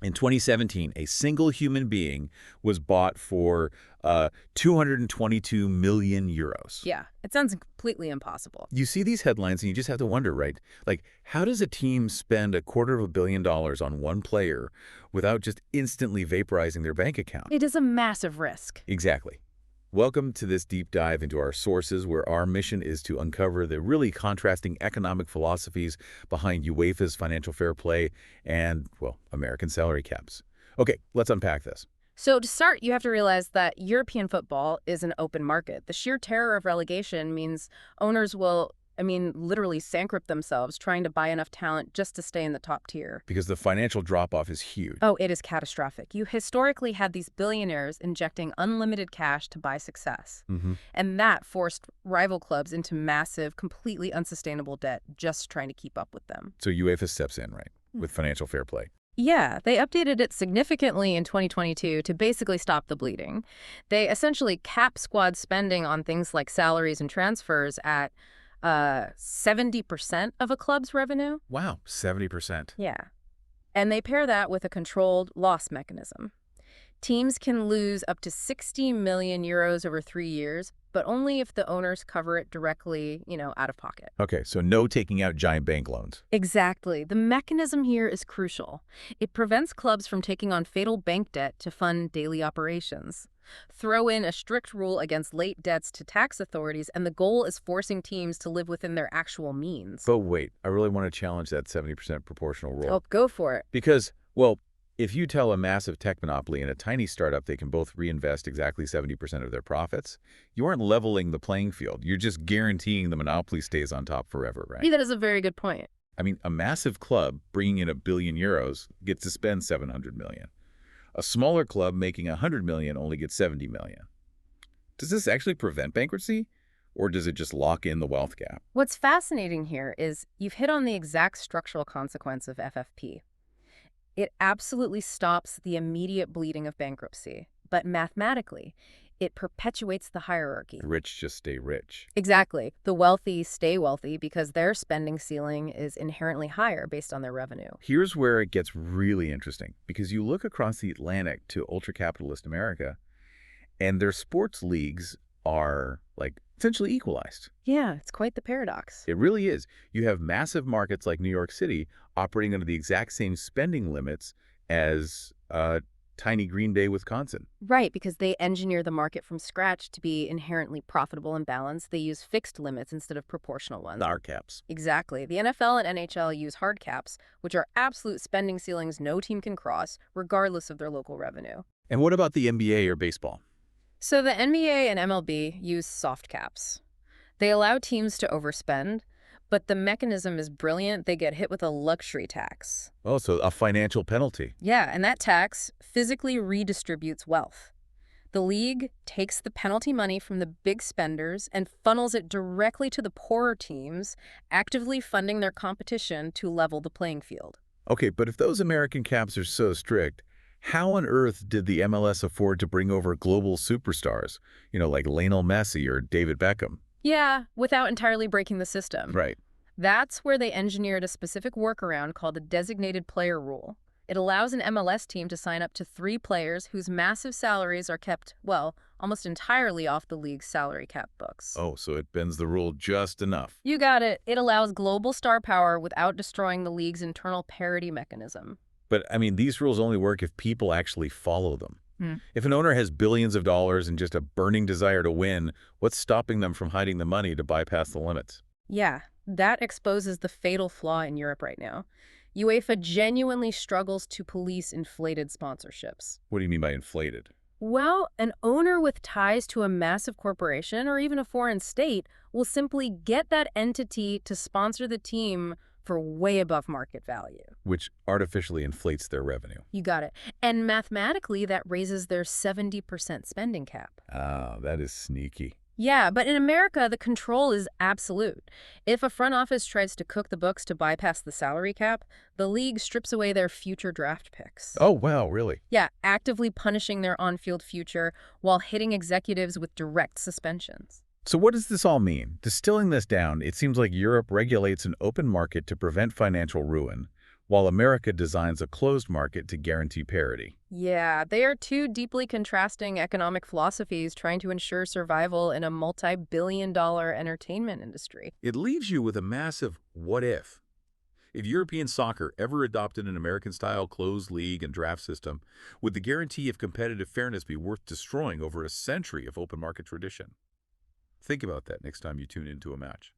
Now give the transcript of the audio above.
In 2017, a single human being was bought for 222 million euros. Yeah, it sounds completely impossible. You see these headlines and you just have to wonder, right? Like, how does a team spend $250 million on one player without just instantly vaporizing their bank account? It is a massive risk. Exactly. Welcome to this deep dive into our sources, where our mission is to uncover the really contrasting economic philosophies behind UEFA's financial fair play and, well, American salary caps. Okay, let's unpack this. So to start, you have to realize that European football is an open market. The sheer terror of relegation means owners will, literally bankrupt themselves trying to buy enough talent just to stay in the top tier. Because the financial drop-off is huge. Oh, it is catastrophic. You historically had these billionaires injecting unlimited cash to buy success. And that forced rival clubs into massive, completely unsustainable debt just trying to keep up with them. So UEFA steps in, right, with financial fair play. Yeah, they updated it significantly in 2022 to basically stop the bleeding. They essentially cap squad spending on things like salaries and transfers at 70% of a club's revenue. Wow, 70%. Yeah. And they pair that with a controlled loss mechanism. Teams can lose up to 60 million euros over 3 years, but only if the owners cover it directly, out of pocket. Okay, so no taking out giant bank loans. Exactly. The mechanism here is crucial. It prevents clubs from taking on fatal bank debt to fund daily operations. Throw in a strict rule against late debts to tax authorities, and the goal is forcing teams to live within their actual means. But wait, I really want to challenge that 70% proportional rule. Oh, go for it. Because, well, if you tell a massive tech monopoly and a tiny startup they can both reinvest exactly 70% of their profits, you aren't leveling the playing field. You're just guaranteeing the monopoly stays on top forever, right? Yeah, that is a very good point. I mean, a massive club bringing in €1 billion gets to spend $700 million. A smaller club making $100 million only gets $70 million. Does this actually prevent bankruptcy, or does it just lock in the wealth gap? What's fascinating here is you've hit on the exact structural consequence of FFP. It absolutely stops the immediate bleeding of bankruptcy, but mathematically, it perpetuates the hierarchy. The rich just stay rich. Exactly. The wealthy stay wealthy because their spending ceiling is inherently higher based on their revenue. Here's where it gets really interesting, because you look across the Atlantic to ultra-capitalist America, and their sports leagues are, essentially equalized. Yeah, it's quite the paradox. It really is. You have massive markets like New York City operating under the exact same spending limits as tiny Green Bay, Wisconsin. Right, because they engineer the market from scratch to be inherently profitable and balanced. They use fixed limits instead of proportional ones. Hard caps. Exactly. The NFL and NHL use hard caps, which are absolute spending ceilings no team can cross, regardless of their local revenue. And what about the NBA or baseball? So the NBA and MLB use soft caps. They allow teams to overspend, but the mechanism is brilliant. They get hit with a luxury tax. Oh, so a financial penalty. Yeah, and that tax physically redistributes wealth. The league takes the penalty money from the big spenders and funnels it directly to the poorer teams, actively funding their competition to level the playing field. Okay, but if those American caps are so strict, how on earth did the MLS afford to bring over global superstars, like Lionel Messi or David Beckham? Yeah, without entirely breaking the system. Right. That's where they engineered a specific workaround called a designated player rule. It allows an MLS team to sign up to 3 players whose massive salaries are kept, almost entirely off the league's salary cap books. Oh, so it bends the rule just enough. You got it. It allows global star power without destroying the league's internal parity mechanism. But, these rules only work if people actually follow them. If an owner has billions of dollars and just a burning desire to win, what's stopping them from hiding the money to bypass the limits? Yeah, that exposes the fatal flaw in Europe right now. UEFA genuinely struggles to police inflated sponsorships. What do you mean by inflated? Well, an owner with ties to a massive corporation or even a foreign state will simply get that entity to sponsor the team for way above market value. Which artificially inflates their revenue. You got it. And mathematically, that raises their 70% spending cap. Ah, that is sneaky. Yeah, but in America, the control is absolute. If a front office tries to cook the books to bypass the salary cap, the league strips away their future draft picks. Oh, wow, really? Yeah, actively punishing their on-field future while hitting executives with direct suspensions. So what does this all mean? Distilling this down, it seems like Europe regulates an open market to prevent financial ruin, while America designs a closed market to guarantee parity. Yeah, they are two deeply contrasting economic philosophies trying to ensure survival in a multi-billion-dollar entertainment industry. It leaves you with a massive what if. If European soccer ever adopted an American-style closed league and draft system, would the guarantee of competitive fairness be worth destroying over a century of open market tradition? Think about that next time you tune into a match.